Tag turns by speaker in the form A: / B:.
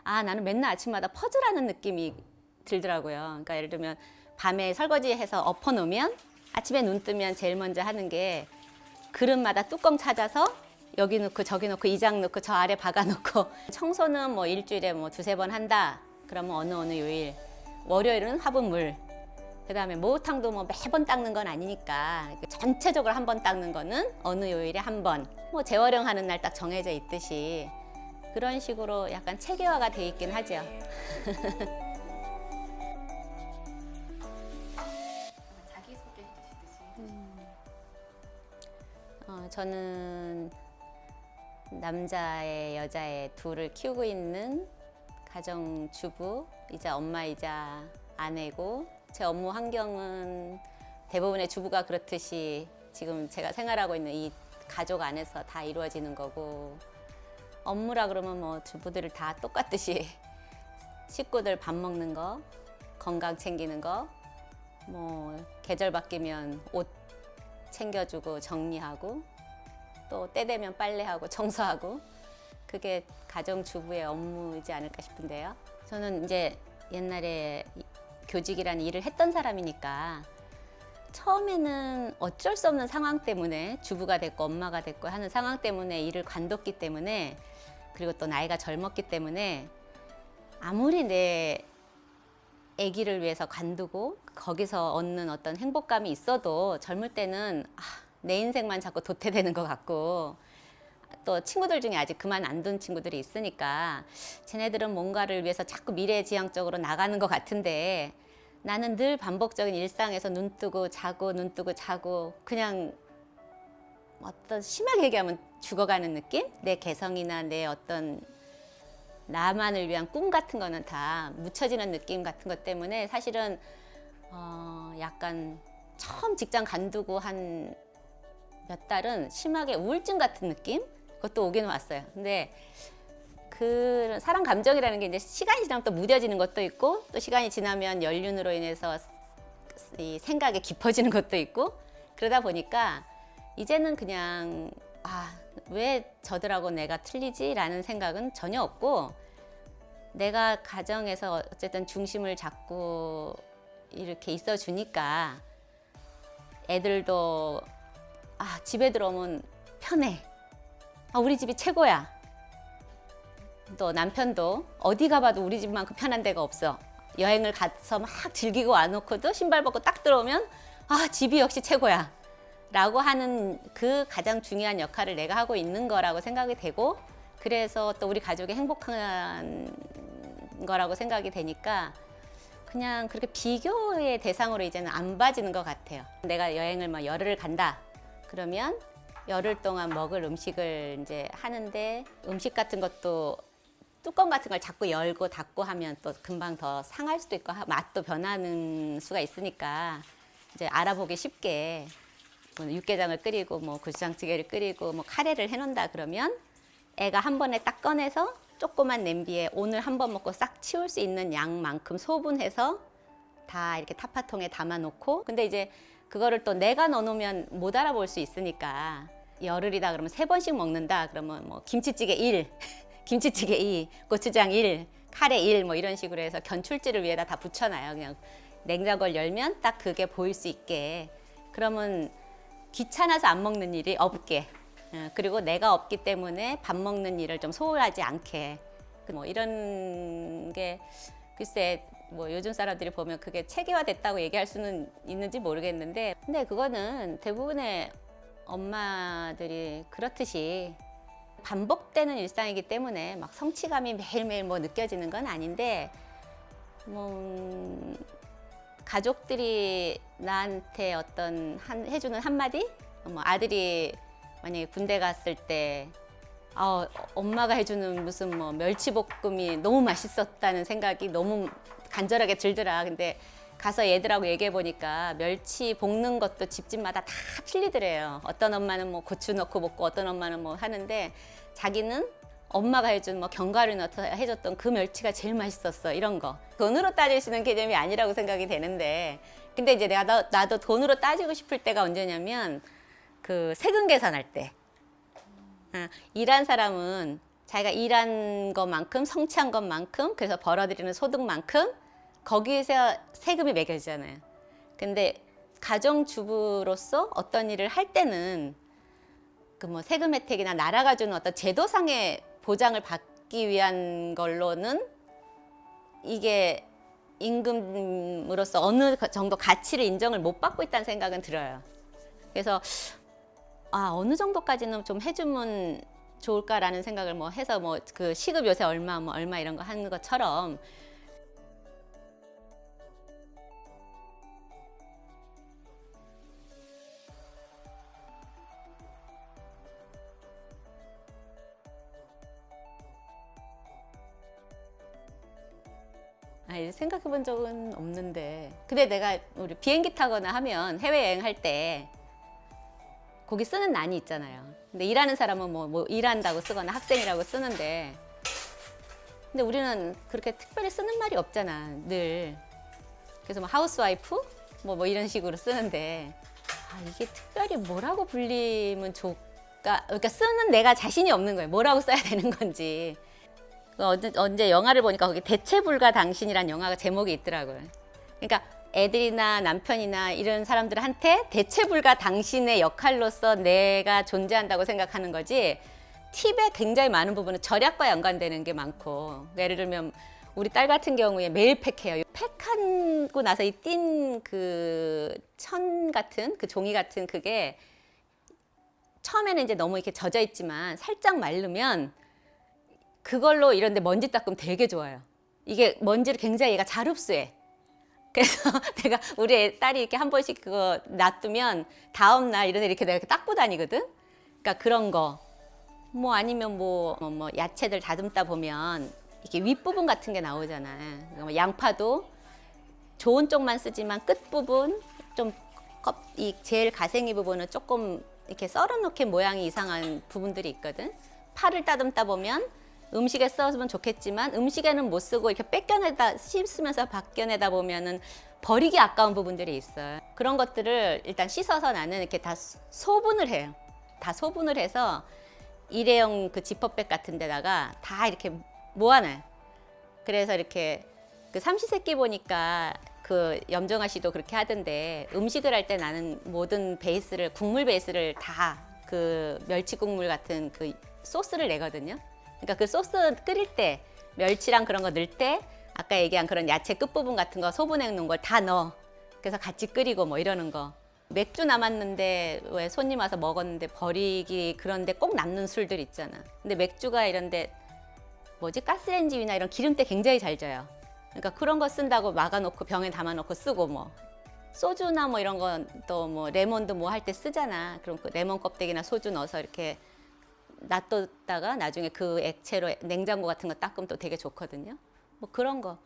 A: 아, 나는 맨날 아침마다 퍼즐하는 느낌이 들더라고요. 그러니까 예를 들면 밤에 설거지해서 엎어놓으면 아침에 눈 뜨면 제일 먼저 하는 게 그릇마다 뚜껑 찾아서 여기 넣고 저기 넣고 이 장 넣고 저 아래 박아 놓고 청소는 뭐 일주일에 뭐 두세 번 한다. 그러면 어느 요일 월요일은 화분물. 그다음에 목욕탕도 뭐 매번 닦는 건 아니니까 전체적으로 한 번 닦는 거는 어느 요일에 한 번. 뭐 재활용하는 날 딱 정해져 있듯이 그런 식으로 약간 체계화가 돼 있긴 하죠.
B: 자기소개 해주시듯이.
A: 저는 남자애, 여자애 둘을 키우고 있는 가정주부이자 엄마이자 아내고, 제 업무 환경은 대부분의 주부가 그렇듯이 지금 제가 생활하고 있는 이 가족 안에서 다 이루어지는 거고, 업무라 그러면 뭐 주부들을 다 똑같듯이 식구들 밥 먹는 거, 건강 챙기는 거, 뭐 계절 바뀌면 옷 챙겨주고 정리하고 또 때 되면 빨래하고 청소하고, 그게 가정주부의 업무이지 않을까 싶은데요. 저는 이제 옛날에 교직이라는 일을 했던 사람이니까 처음에는 어쩔 수 없는 상황 때문에 주부가 됐고 엄마가 됐고 하는 상황 때문에 일을 관뒀기 때문에, 그리고 또 나이가 젊었기 때문에 아무리 내 아기를 위해서 관두고 거기서 얻는 어떤 행복감이 있어도 젊을 때는 내 인생만 자꾸 도태되는 것 같고, 또 친구들 중에 아직 그만 안 둔 친구들이 있으니까 쟤네들은 뭔가를 위해서 자꾸 미래지향적으로 나가는 것 같은데 나는 늘 반복적인 일상에서 눈 뜨고 자고 눈 뜨고 자고 그냥 어떤 심하게 얘기하면 죽어가는 느낌? 내 개성이나 내 어떤 나만을 위한 꿈 같은 거는 다 묻혀지는 느낌 같은 것 때문에 사실은 약간 처음 직장 간두고 한 몇 달은 심하게 우울증 같은 느낌? 그것도 오긴 왔어요. 근데 그 사람 감정이라는 게 이제 시간이 지나면 또 무뎌지는 것도 있고, 또 시간이 지나면 연륜으로 인해서 이 생각이 깊어지는 것도 있고, 그러다 보니까 이제는 그냥 왜 저들하고 내가 틀리지? 라는 생각은 전혀 없고, 내가 가정에서 어쨌든 중심을 잡고 이렇게 있어 주니까 애들도 집에 들어오면 편해. 우리 집이 최고야. 또 남편도 어디 가봐도 우리 집만큼 편한 데가 없어. 여행을 가서 막 즐기고 와놓고도 신발 벗고 딱 들어오면 집이 역시 최고야 라고 하는 그 가장 중요한 역할을 내가 하고 있는 거라고 생각이 되고, 그래서 또 우리 가족이 행복한 거라고 생각이 되니까 그냥 그렇게 비교의 대상으로 이제는 안 봐지는 것 같아요. 내가 여행을 뭐 열흘을 간다 그러면 열흘 동안 먹을 음식을 이제 하는데, 음식 같은 것도 뚜껑 같은 걸 자꾸 열고 닫고 하면 또 금방 더 상할 수도 있고 맛도 변하는 수가 있으니까 이제 알아보기 쉽게 뭐 육개장을 끓이고 뭐 고추장찌개를 끓이고 뭐 카레를 해놓는다 그러면 애가 한 번에 딱 꺼내서 조그만 냄비에 오늘 한 번 먹고 싹 치울 수 있는 양만큼 소분해서 다 이렇게 타파통에 담아놓고, 근데 이제 그거를 또 내가 넣어놓으면 못 알아볼 수 있으니까 열흘이다 그러면 3번씩 먹는다 그러면 뭐 김치찌개 1, 김치찌개 2, 고추장 1, 카레 1 뭐 이런 식으로 해서 견출지를 위에다 다 붙여놔요. 그냥 냉장고를 열면 딱 그게 보일 수 있게. 그러면 귀찮아서 안 먹는 일이 없게, 그리고 내가 없기 때문에 밥 먹는 일을 좀 소홀하지 않게, 뭐 이런 게 글쎄 뭐 요즘 사람들이 보면 그게 체계화됐다고 얘기할 수는 있는지 모르겠는데, 근데 그거는 대부분의 엄마들이 그렇듯이 반복되는 일상이기 때문에 막 성취감이 매일매일 뭐 느껴지는 건 아닌데, 뭐 가족들이 나한테 어떤 해주는 한마디? 뭐 아들이 만약에 군대 갔을 때 엄마가 해주는 무슨 뭐 멸치볶음이 너무 맛있었다는 생각이 너무 간절하게 들더라. 근데 가서 얘들하고 얘기해 보니까 멸치 볶는 것도 집집마다 다 틀리더래요. 어떤 엄마는 뭐 고추 넣고 볶고 어떤 엄마는 뭐 하는데, 자기는 엄마가 해준 뭐 견과류 넣어서 해줬던 그 멸치가 제일 맛있었어, 이런 거. 돈으로 따질 수 있는 개념이 아니라고 생각이 되는데, 근데 이제 나도 돈으로 따지고 싶을 때가 언제냐면 그 세금 계산할 때. 일한 사람은 자기가 일한 것만큼 성취한 것만큼 그래서 벌어들이는 소득만큼 거기에서 세금이 매겨지잖아요. 근데 가정주부로서 어떤 일을 할 때는 그 뭐 세금 혜택이나 나라가 주는 어떤 제도상의 보장을 받기 위한 걸로는 이게 임금으로서 어느 정도 가치를 인정을 못 받고 있다는 생각은 들어요. 그래서 어느 정도까지는 좀 해주면 좋을까라는 생각을 뭐 해서 뭐 그 시급 요새 얼마 뭐 얼마 이런 거 하는 것처럼 생각해 본 적은 없는데 근데 내가 우리 비행기 타거나 하면 해외여행 할 때 거기 쓰는 난이 있잖아요. 근데 일하는 사람은 뭐 일한다고 쓰거나 학생이라고 쓰는데 근데 우리는 그렇게 특별히 쓰는 말이 없잖아 늘. 그래서 뭐 하우스와이프 뭐 이런 식으로 쓰는데 이게 특별히 뭐라고 불리면 좋을까? 그러니까 쓰는 내가 자신이 없는 거예요. 뭐라고 써야 되는 건지. 언제 영화를 보니까 거기 대체불가 당신이란 영화가 제목이 있더라고요. 그러니까 애들이나 남편이나 이런 사람들한테 대체불가 당신의 역할로서 내가 존재한다고 생각하는 거지 팁의 굉장히 많은 부분은 절약과 연관되는 게 많고 예를 들면 우리 딸 같은 경우에 매일 팩해요. 팩하고 나서 이 띈 그 천 같은 그 종이 같은 그게 처음에는 이제 너무 이렇게 젖어 있지만 살짝 마르면 그걸로 이런데 먼지 닦으면 되게 좋아요. 이게 먼지를 굉장히 얘가 잘 흡수해. 그래서 내가 우리 딸이 이렇게 한 번씩 그거 놔두면 다음 날 이런 데 이렇게 내가 닦고 다니거든. 그러니까 그런 거. 뭐 아니면 뭐 야채들 다듬다 보면 이렇게 윗부분 같은 게 나오잖아. 그러니까 양파도 좋은 쪽만 쓰지만 끝 부분 좀 이 제일 가생이 부분은 조금 이렇게 썰어놓게 모양이 이상한 부분들이 있거든. 파를 다듬다 보면 음식에 써주면 좋겠지만 음식에는 못 쓰고 이렇게 뺏겨내다 씹으면서 벗겨내다 보면은 버리기 아까운 부분들이 있어요. 그런 것들을 일단 씻어서 나는 이렇게 다 소분을 해요. 다 소분을 해서 일회용 그 지퍼백 같은 데다가 다 이렇게 모아놔요. 그래서 이렇게 그 삼시세끼 보니까 그 염정아 씨도 그렇게 하던데 음식을 할 때 나는 모든 베이스를 국물 베이스를 다 그 멸치 국물 같은 그 소스를 내거든요. 그러니까 그 소스 끓일 때 멸치랑 그런 거 넣을 때 아까 얘기한 그런 야채 끝부분 같은 거 소분해 놓은 걸 다 넣어. 그래서 같이 끓이고 뭐 이러는 거. 맥주 남았는데 왜 손님 와서 먹었는데 버리기 그런데 꼭 남는 술들 있잖아. 근데 맥주가 이런데 가스레인지나 이런 기름때 굉장히 잘 져요. 그러니까 그런 거 쓴다고 막아놓고 병에 담아놓고 쓰고 뭐 소주나 뭐 이런 건 또 뭐 레몬도 뭐 할 때 쓰잖아. 그럼 그 레몬 껍데기나 소주 넣어서 이렇게 놔뒀다가 나중에 그 액체로 냉장고 같은 거 닦으면 또 되게 좋거든요. 뭐 그런 거.